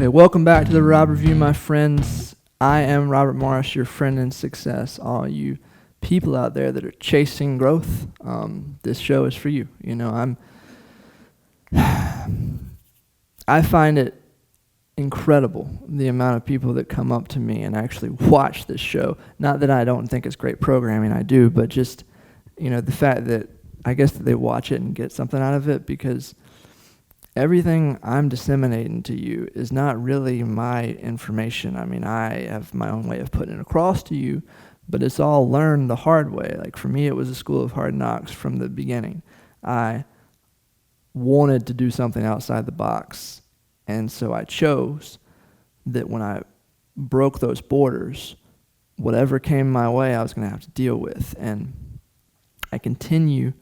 Okay, welcome back to the Rob Review, my friends. I am Robert Morris, your friend in success. All you people out there that are chasing growth, this show is for you. You know, I find it incredible the amount of people that come up to me and actually watch this show. Not that I don't think it's great programming, I do, but just, you know, the fact that I guess that they watch it and get something out of it, because everything I'm disseminating to you is not really my information. I mean, I have my own way of putting it across to you, but it's all learned the hard way. Like for me, it was a school of hard knocks from the beginning. I wanted to do something outside the box, and so I chose that when I broke those borders, whatever came my way, I was going to have to deal with. And I continue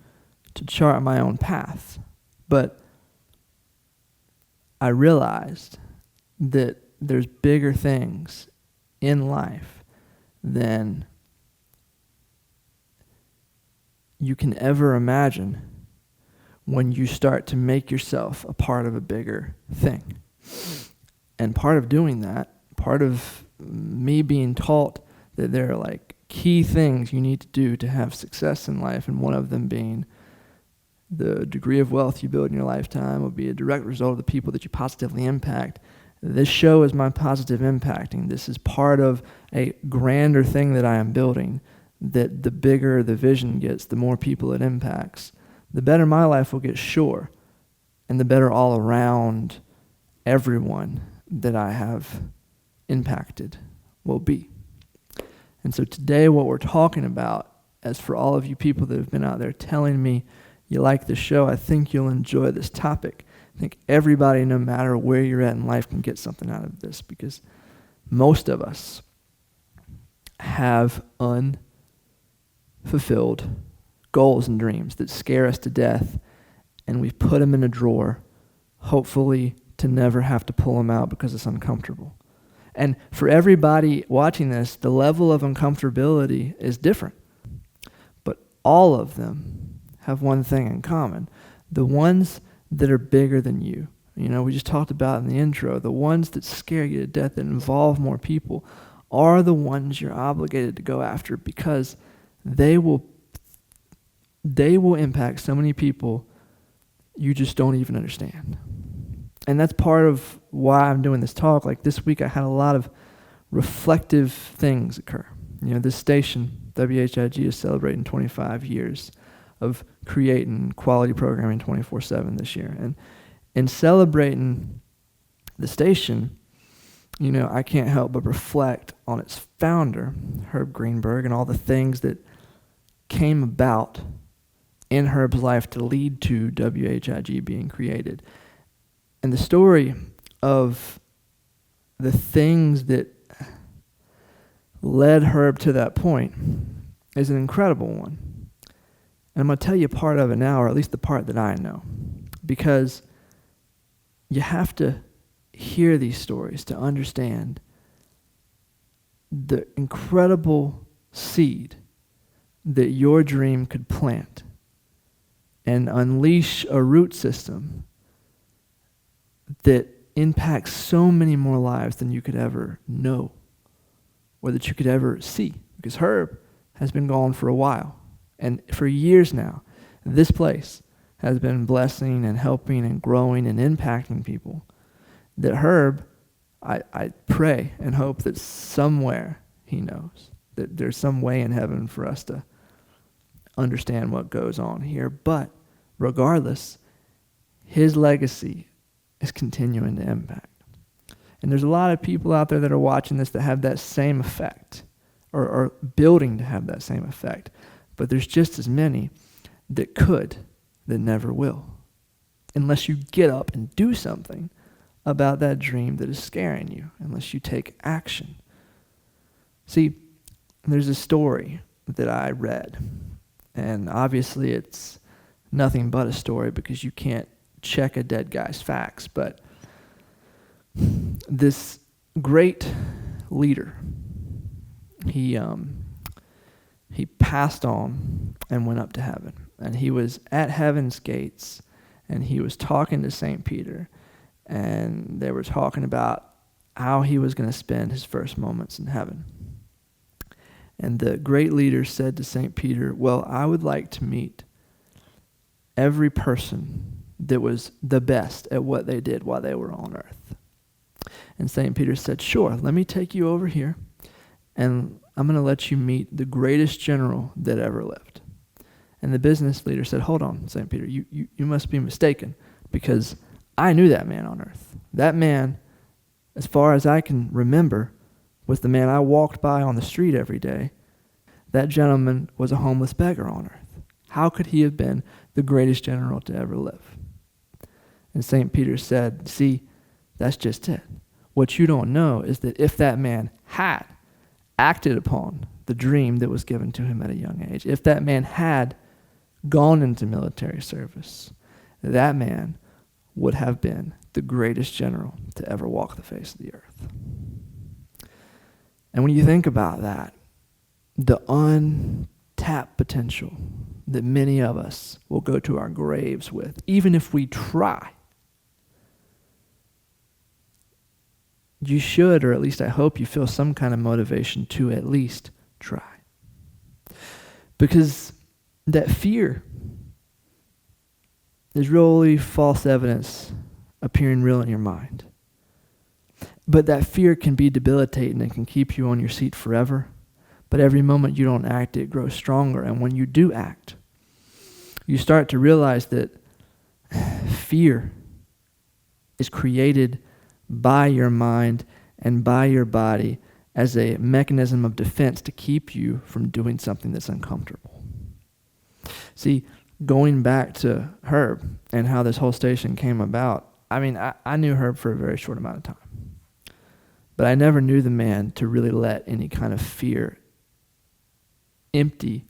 to chart my own path. But I realized that there's bigger things in life than you can ever imagine when you start to make yourself a part of a bigger thing. And part of doing that, part of me being taught that there are like key things you need to do to have success in life, and one of them being the degree of wealth you build in your lifetime will be a direct result of the people that you positively impact. This show is my positive impacting. This is part of a grander thing that I am building, that the bigger the vision gets, the more people it impacts, the better my life will get, sure, and the better all around everyone that I have impacted will be. And so today what we're talking about, as for all of you people that have been out there telling me you like the show, I think you'll enjoy this topic. I think everybody, no matter where you're at in life, can get something out of this, because most of us have unfulfilled goals and dreams that scare us to death, and we've put them in a drawer, hopefully to never have to pull them out because it's uncomfortable. And for everybody watching this, the level of uncomfortability is different. But all of them have one thing in common. The ones that are bigger than you. You know, we just talked about in the intro, the ones that scare you to death, that involve more people, are the ones you're obligated to go after, because they will impact so many people you just don't even understand. And that's part of why I'm doing this talk. Like this week I had a lot of reflective things occur. You know, this station, WHIG, is celebrating 25 years of creating quality programming 24/7 this year. And in celebrating the station, you know, I can't help but reflect on its founder, Herb Greenberg, and all the things that came about in Herb's life to lead to WHIG being created. And the story of the things that led Herb to that point is an incredible one. And I'm going to tell you part of it now, or at least the part that I know, because you have to hear these stories to understand the incredible seed that your dream could plant and unleash a root system that impacts so many more lives than you could ever know or that you could ever see. Because Herb has been gone for a while. And for years now, this place has been blessing and helping and growing and impacting people. That Herb, I pray and hope that somewhere he knows that there's some way in heaven for us to understand what goes on here. But regardless, his legacy is continuing to impact. And there's a lot of people out there that are watching this that have that same effect, or building to have that same effect. But there's just as many that could, that never will, unless you get up and do something about that dream that is scaring you, unless you take action. See, there's a story that I read, and obviously it's nothing but a story because you can't check a dead guy's facts, but this great leader, he passed on and went up to heaven. And he was at heaven's gates, and he was talking to St. Peter. and they were talking about how he was going to spend his first moments in heaven. And the great leader said to St. Peter, well, I would like to meet every person that was the best at what they did while they were on earth. And St. Peter said, sure, let me take you over here, and I'm going to let you meet the greatest general that ever lived. And the business leader said, hold on, St. Peter, you must be mistaken, because I knew that man on earth. That man, as far as I can remember, was the man I walked by on the street every day. That gentleman was a homeless beggar on earth. How could he have been the greatest general to ever live? And St. Peter said, see, that's just it. What you don't know is that if that man had acted upon the dream that was given to him at a young age, if that man had gone into military service, that man would have been the greatest general to ever walk the face of the earth. And when you think about that, the untapped potential that many of us will go to our graves with, even if we try, you should, or at least I hope you feel some kind of motivation to at least try. Because that fear is really false evidence appearing real in your mind. But that fear can be debilitating and can keep you on your seat forever. But every moment you don't act, it grows stronger. And when you do act, you start to realize that fear is created by your mind and by your body as a mechanism of defense to keep you from doing something that's uncomfortable. See, going back to Herb and how this whole station came about, I mean, I knew Herb for a very short amount of time. But I never knew the man to really let any kind of fear empty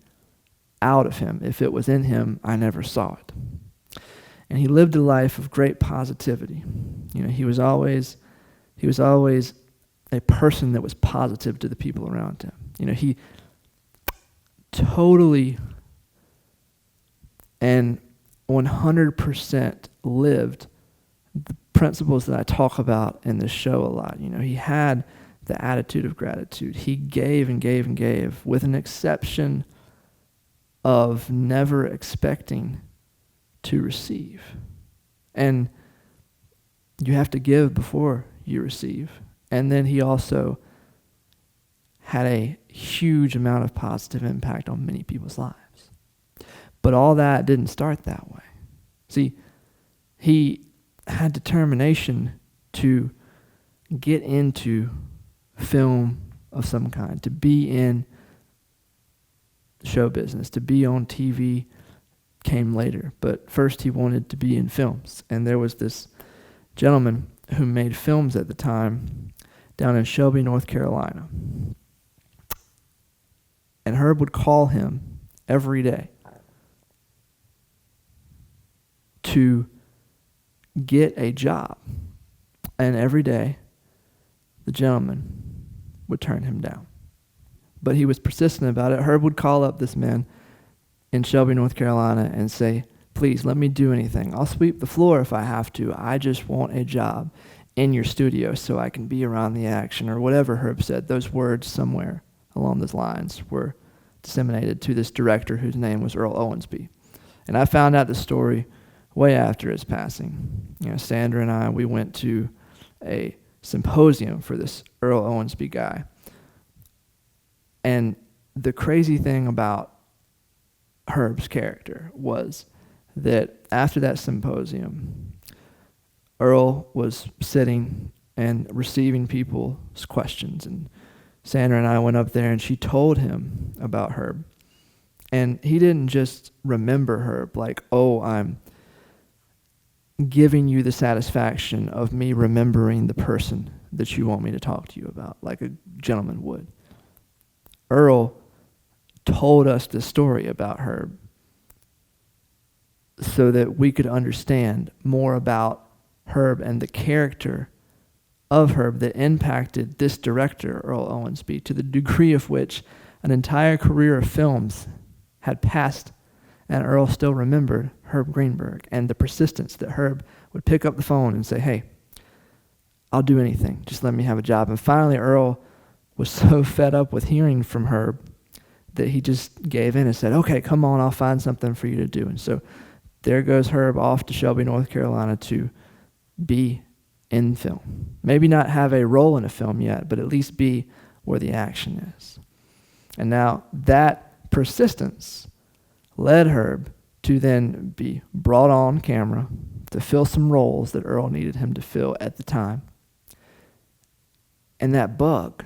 out of him. If it was in him, I never saw it. And he lived a life of great positivity. You know, he was always a person that was positive to the people around him. You know, he totally and 100% lived the principles that I talk about in this show a lot. You know, he had the attitude of gratitude. He gave and gave and gave, with an exception of never expecting to receive. And you have to give before you receive. And then he also had a huge amount of positive impact on many people's lives. But all that didn't start that way. See, he had determination to get into film of some kind, to be in show business, to be on TV came later. But first he wanted to be in films. And there was this gentleman who made films at the time down in Shelby, North Carolina. And Herb would call him every day to get a job. And every day, the gentleman would turn him down. But he was persistent about it. Herb would call up this man in Shelby, North Carolina and say, please, let me do anything. I'll sweep the floor if I have to. I just want a job in your studio so I can be around the action, or whatever Herb said. Those words somewhere along those lines were disseminated to this director whose name was Earl Owensby. And I found out the story way after his passing. You know, Sandra and I, we went to a symposium for this Earl Owensby guy. And the crazy thing about Herb's character was that after that symposium, Earl was sitting and receiving people's questions, and Sandra and I went up there and she told him about Herb. And he didn't just remember Herb like, oh, I'm giving you the satisfaction of me remembering the person that you want me to talk to you about, like a gentleman would. Earl told us the story about Herb so that we could understand more about Herb and the character of Herb that impacted this director, Earl Owensby, to the degree of which an entire career of films had passed, and Earl still remembered Herb Greenberg and the persistence that Herb would pick up the phone and say, hey, I'll do anything. Just let me have a job. And finally, Earl was so fed up with hearing from Herb that he just gave in and said, okay, come on, I'll find something for you to do. And so there goes Herb off to Shelby, North Carolina to be in film. Maybe not have a role in a film yet, but at least be where the action is. And now that persistence led Herb to then be brought on camera to fill some roles that Earl needed him to fill at the time. And that bug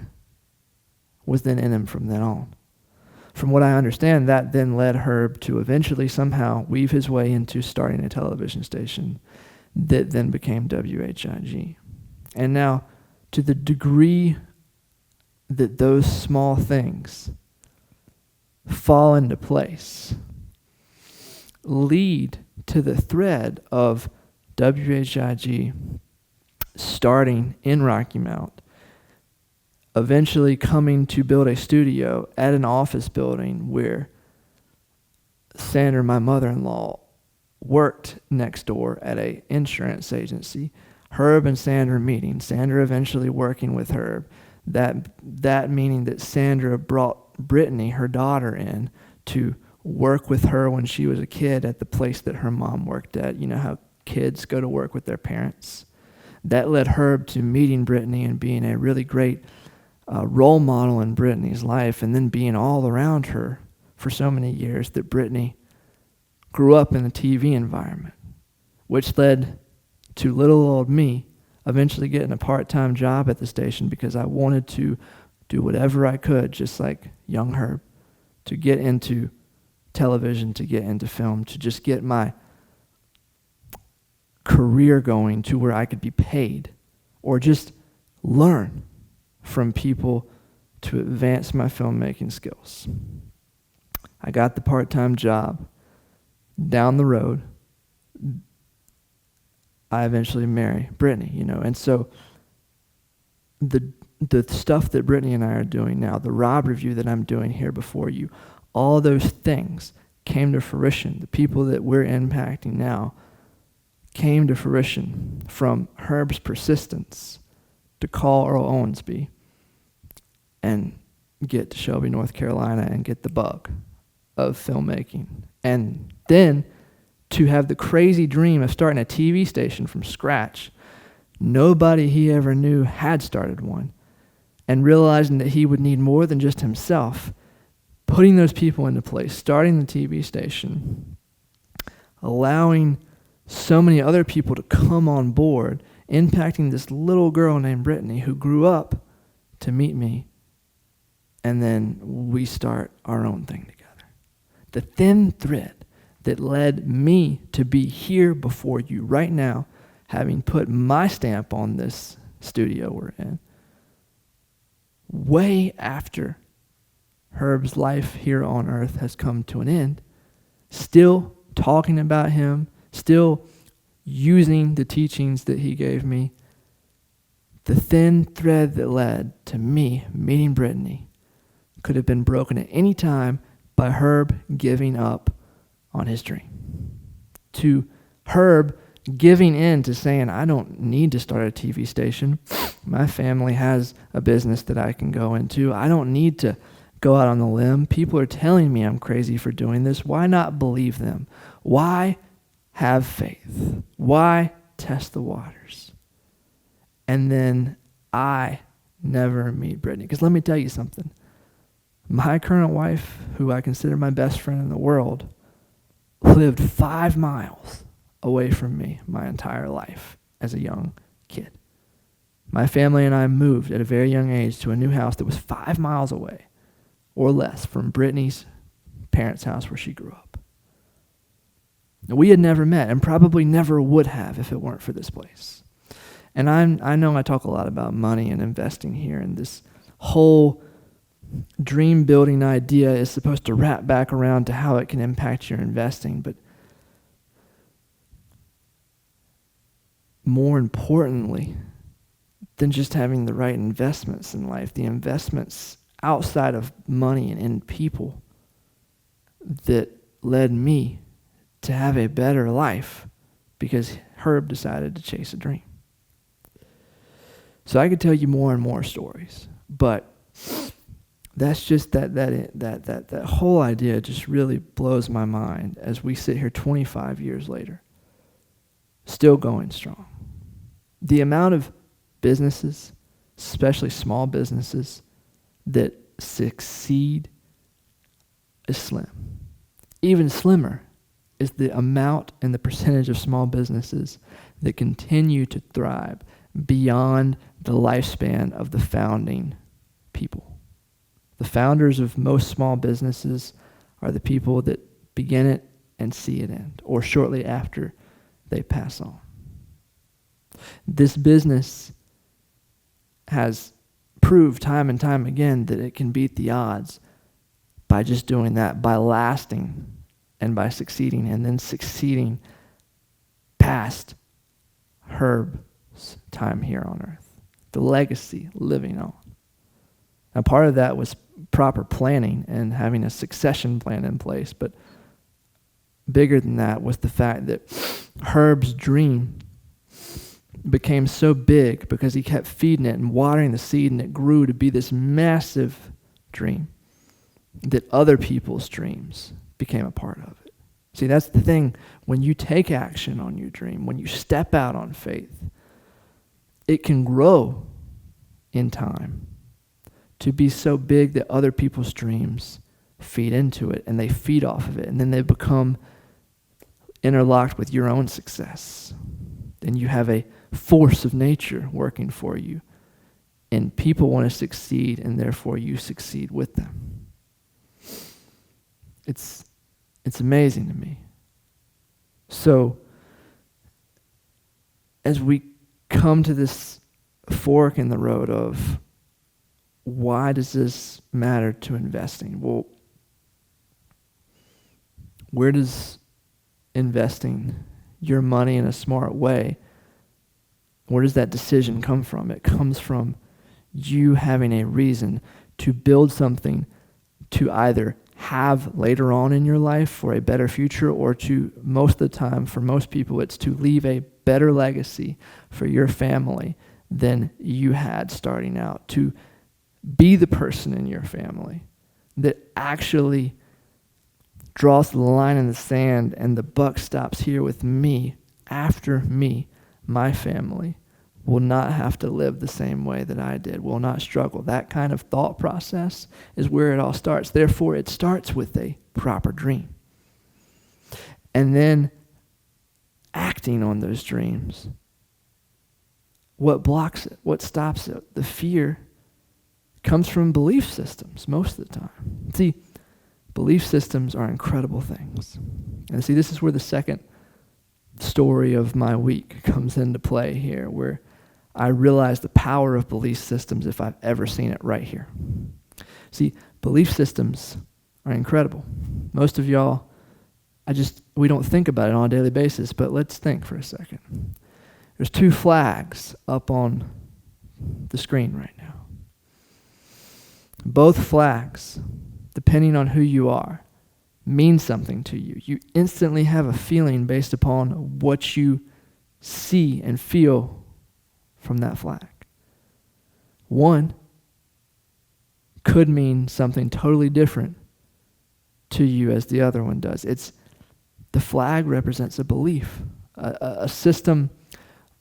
was then in him from then on. From what I understand, that then led Herb to eventually somehow weave his way into starting a television station that then became WHIG. And now, to the degree that those small things fall into place, lead to the thread of WHIG starting in Rocky Mount, eventually coming to build a studio at an office building where Sandra, my mother-in-law, worked next door at an insurance agency. Herb and Sandra meeting, Sandra eventually working with Herb. That meaning that Sandra brought Brittany, her daughter, in to work with her when she was a kid at the place that her mom worked at. You know how kids go to work with their parents. That led Herb to meeting Brittany and being a really great role model in Brittany's life, and then being all around her for so many years that Brittany grew up in the TV environment, which led to little old me eventually getting a part-time job at the station because I wanted to do whatever I could, just like young Herb, to get into television, to get into film, to just get my career going to where I could be paid or just learn from people to advance my filmmaking skills. I got the part-time job. Down the road, I eventually marry Brittany, and so the stuff that Brittany and I are doing now, the Rob review that I'm doing here before you, all those things came to fruition. The people that we're impacting now came to fruition from Herb's persistence to call Earl Owensby and get to Shelby, North Carolina, and get the bug of filmmaking. And then to have the crazy dream of starting a TV station from scratch. Nobody he ever knew had started one. And realizing that he would need more than just himself, putting those people into place, starting the TV station, allowing so many other people to come on board, impacting this little girl named Brittany who grew up to meet me, and then we start our own thing together. The thin thread that led me to be here before you right now, having put my stamp on this studio we're in, way after Herb's life here on earth has come to an end, still talking about him, still using the teachings that he gave me, the thin thread that led to me meeting Brittany could have been broken at any time by Herb giving up on his dream. To Herb giving in to saying, I don't need to start a TV station. My family has a business that I can go into. I don't need to go out on the limb. People are telling me I'm crazy for doing this. Why not believe them? Why have faith? Why test the waters? And then I never meet Brittany. Because let me tell you something. My current wife, who I consider my best friend in the world, lived 5 miles away from me my entire life as a young kid. My family and I moved at a very young age to a new house that was 5 miles away or less from Brittany's parents' house where she grew up. We had never met and probably never would have if it weren't for this place. And I know I talk a lot about money and investing here, and this whole dream building idea is supposed to wrap back around to how it can impact your investing. But more importantly than just having the right investments in life, the investments outside of money and in people that led me to have a better life because Herb decided to chase a dream. So I could tell you more and more stories, but that's just that whole idea just really blows my mind as we sit here 25 years later, still going strong. The amount of businesses, especially small businesses, that succeed is slim. Even slimmer is the amount and the percentage of small businesses that continue to thrive beyond the lifespan of the founding people. The founders of most small businesses are the people that begin it and see it end, or shortly after they pass on. This business has proved time and time again that it can beat the odds by just doing that, by lasting and by succeeding, and then succeeding past Herb's time here on earth. The legacy living on. Now, part of that was proper planning and having a succession plan in place, but bigger than that was the fact that Herb's dream became so big because he kept feeding it and watering the seed, and it grew to be this massive dream that other people's dreams became a part of it. See, that's the thing. When you take action on your dream, when you step out on faith, it can grow in time to be so big that other people's dreams feed into it, and they feed off of it, and then they become interlocked with your own success. Then you have a force of nature working for you, and people want to succeed, and therefore you succeed with them. It's amazing to me. So, as we come to this fork in the road of why does this matter to investing? Well, where does investing your money in a smart way, where does that decision come from? It comes from you having a reason to build something to either have later on in your life for a better future, or to, most of the time, for most people, it's to leave a better legacy for your family than you had starting out. To be the person in your family that actually draws the line in the sand and the buck stops here with me. After me, my family will not have to live the same way that I did, will not struggle. That kind of thought process is where it all starts. Therefore, it starts with a proper dream. And then acting on those dreams. What blocks it? What stops it? The fear comes from belief systems most of the time. See, belief systems are incredible things. And see, this is where the second story of my week comes into play here, where I realize the power of belief systems if I've ever seen it right here. See, belief systems are incredible. Most of y'all, we don't think about it on a daily basis, but let's think for a second. There's 2 flags up on the screen right now. Both flags, depending on who you are, mean something to you. You instantly have a feeling based upon what you see and feel from that flag. One could mean something totally different to you as the other one does. The flag represents a belief, a system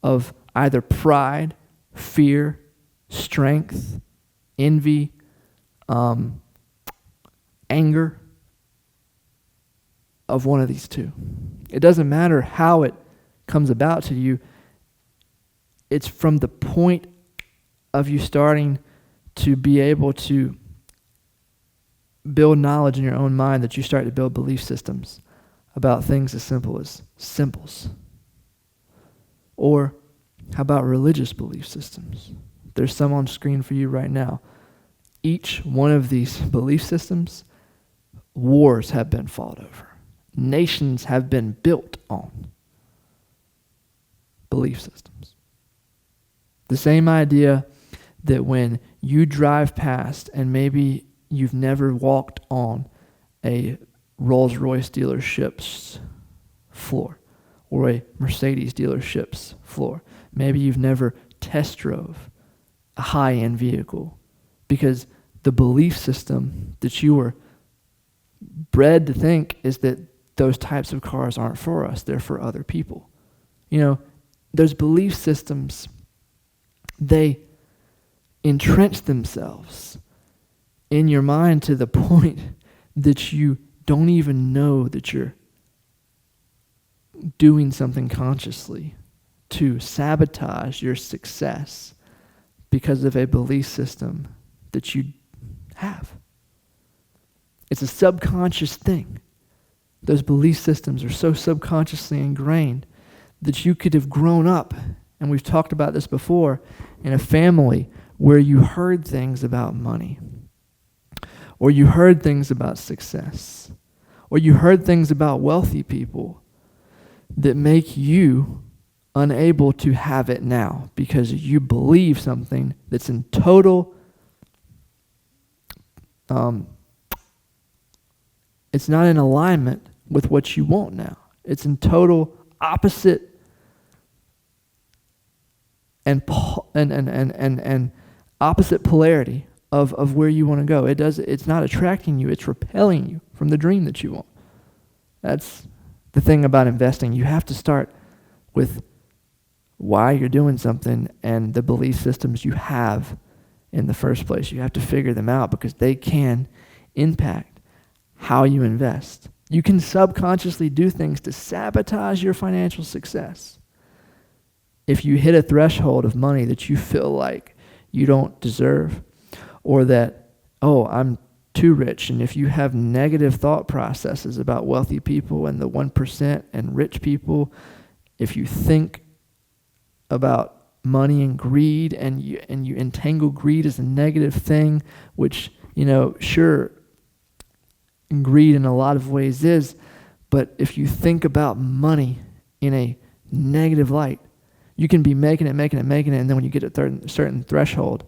of either pride, fear, strength, envy, anger, of one of these two. It doesn't matter how it comes about to you. It's from the point of you starting to be able to build knowledge in your own mind that you start to build belief systems about things as simple as symbols. Or how about religious belief systems? There's some on screen for you right now. Each one of these belief systems, wars have been fought over. Nations have been built on belief systems. The same idea that when you drive past and maybe you've never walked on a Rolls-Royce dealership's floor or a Mercedes dealership's floor. Maybe you've never test drove a high-end vehicle, because the belief system that you were bred to think is that those types of cars aren't for us, they're for other people. Those belief systems, they entrench themselves in your mind to the point that you don't even know that you're doing something consciously to sabotage your success because of a belief system that you have. It's a subconscious thing. Those belief systems are so subconsciously ingrained that you could have grown up, and we've talked about this before, in a family where you heard things about money, or you heard things about success, or you heard things about wealthy people that make you unable to have it now because you believe something that's in total, it's not in alignment with what you want now. It's in total opposite and opposite polarity of where you want to go. It's not attracting you, it's repelling you from the dream that you want. That's the thing about investing. You have to start with why you're doing something and the belief systems you have in the first place. You have to figure them out because they can impact how you invest. You can subconsciously do things to sabotage your financial success. If you hit a threshold of money that you feel like you don't deserve, or that, I'm too rich, and if you have negative thought processes about wealthy people and the 1% and rich people, if you think about money and greed and you entangle greed as a negative thing, which, sure, greed in a lot of ways is, but if you think about money in a negative light, you can be making it, and then when you get to a certain threshold,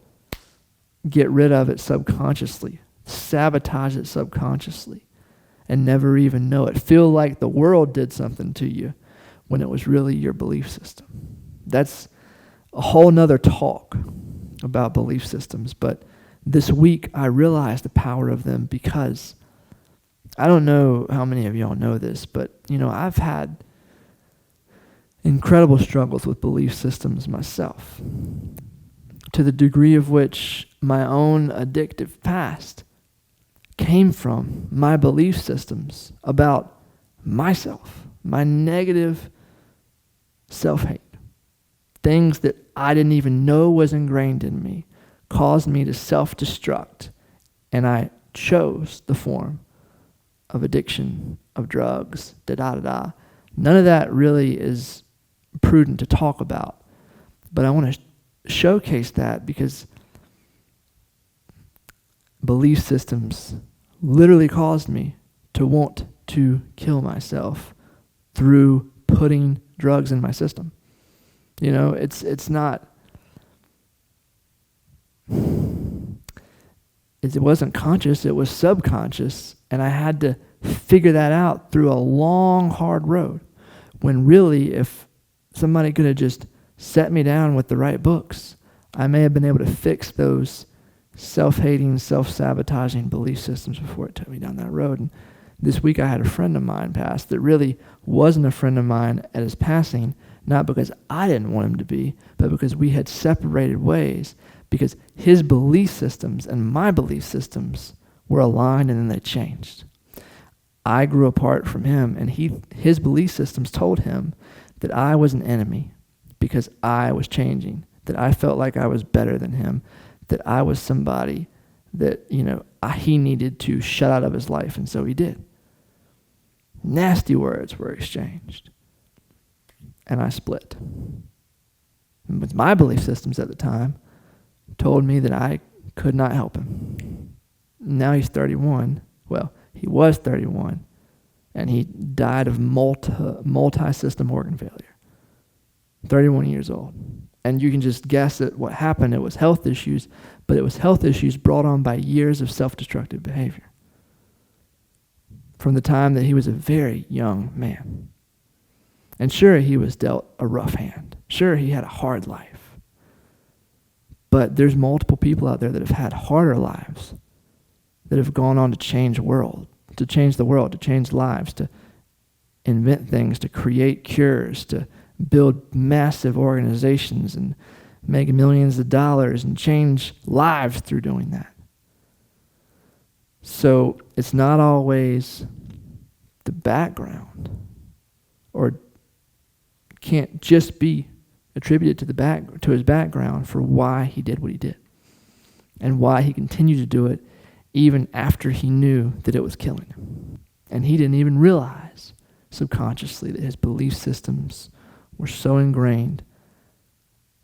get rid of it subconsciously, sabotage it subconsciously, and never even know it. Feel like the world did something to you when it was really your belief system. That's a whole nother talk about belief systems, but this week I realized the power of them because I don't know how many of y'all know this, but I've had incredible struggles with belief systems myself, to the degree of which my own addictive past came from my belief systems about myself, my negative self-hate. Things that I didn't even know was ingrained in me caused me to self-destruct, and I chose the form of addiction, of drugs, da-da-da-da. None of that really is prudent to talk about, but I want to showcase that because belief systems literally caused me to want to kill myself through putting drugs in my system. It's not, it wasn't conscious, it was subconscious, and I had to figure that out through a long, hard road, when really, if somebody could have just set me down with the right books, I may have been able to fix those self-hating, self-sabotaging belief systems before it took me down that road. And this week I had a friend of mine pass that really wasn't a friend of mine at his passing, not because I didn't want him to be, but because we had separated ways, because his belief systems and my belief systems were aligned and then they changed. I grew apart from him, and his belief systems told him that I was an enemy because I was changing, that I felt like I was better than him, that I was somebody that, he needed to shut out of his life, and so he did. Nasty words were exchanged, and I split. And with my belief systems at the time told me that I could not help him. Now he's 31. Well, he was 31, and he died of multi-system organ failure. 31 years old. And you can just guess at what happened. It was health issues, but it was health issues brought on by years of self-destructive behavior from the time that he was a very young man. And sure, he was dealt a rough hand. Sure, he had a hard life. But there's multiple people out there that have had harder lives, that have gone on to change the world, to change lives, to invent things, to create cures, to build massive organizations and make millions of dollars and change lives through doing that. So it's not always the background, or can't just be attributed to his background for why he did what he did and why he continued to do it even after he knew that it was killing him. And he didn't even realize subconsciously that his belief systems were so ingrained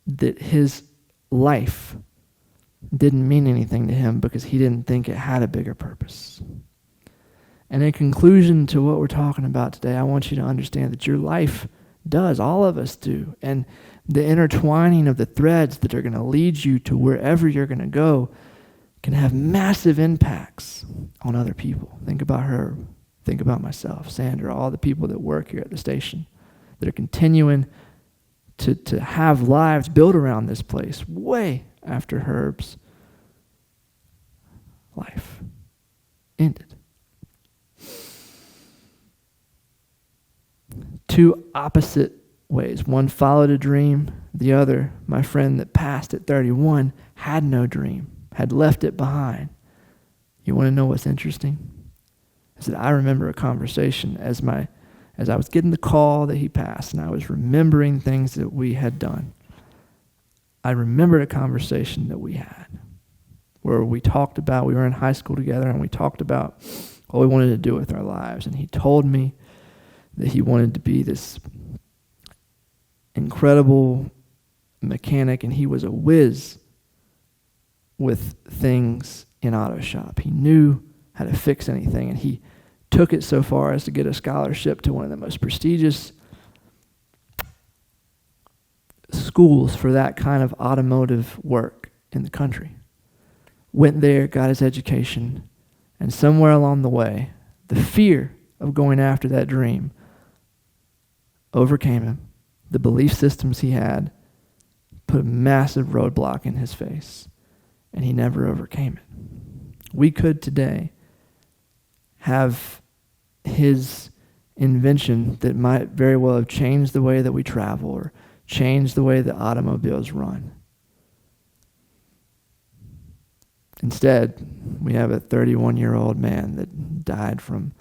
that his life didn't mean anything to him because he didn't think it had a bigger purpose. And in conclusion to what we're talking about today, I want you to understand that your life does, all of us do, and the intertwining of the threads that are going to lead you to wherever you're going to go can have massive impacts on other people. Think about her. Think about myself, Sandra, all the people that work here at the station that are continuing to have lives built around this place way after Herb's life ended. Two opposite ways. One followed a dream. The other, my friend that passed at 31, had no dream, had left it behind. You want to know what's interesting? I said, I remember a conversation as I was getting the call that he passed, and I was remembering things that we had done. I remembered a conversation that we had where we were in high school together, and we talked about what we wanted to do with our lives. And he told me that he wanted to be this incredible mechanic, and he was a whiz with things in auto shop. He knew how to fix anything, and he took it so far as to get a scholarship to one of the most prestigious schools for that kind of automotive work in the country. Went there, got his education, and somewhere along the way, the fear of going after that dream overcame him. The belief systems he had put a massive roadblock in his face, and he never overcame it. We could today have his invention that might very well have changed the way that we travel or changed the way that automobiles run. Instead, we have a 31-year-old man that died from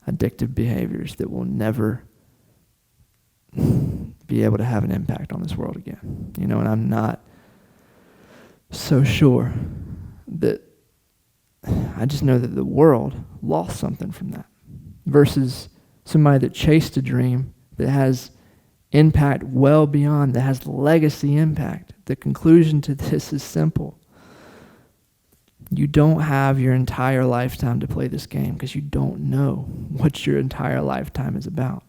addictive behaviors that will never be able to have an impact on this world again. And I'm not so sure that, I just know that the world lost something from that versus somebody that chased a dream that has impact well beyond, that has legacy impact. The conclusion to this is simple. You don't have your entire lifetime to play this game because you don't know what your entire lifetime is about.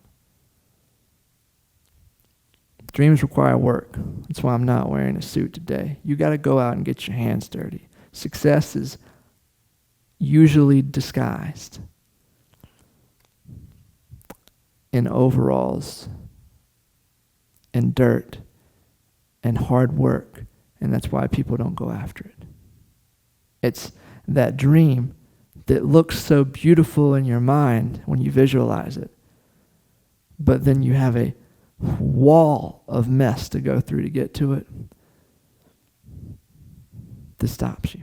Dreams require work. That's why I'm not wearing a suit today. You got to go out and get your hands dirty. Success is usually disguised in overalls and dirt and hard work, and that's why people don't go after it. It's that dream that looks so beautiful in your mind when you visualize it, but then you have a wall of mess to go through to get to it that stops you.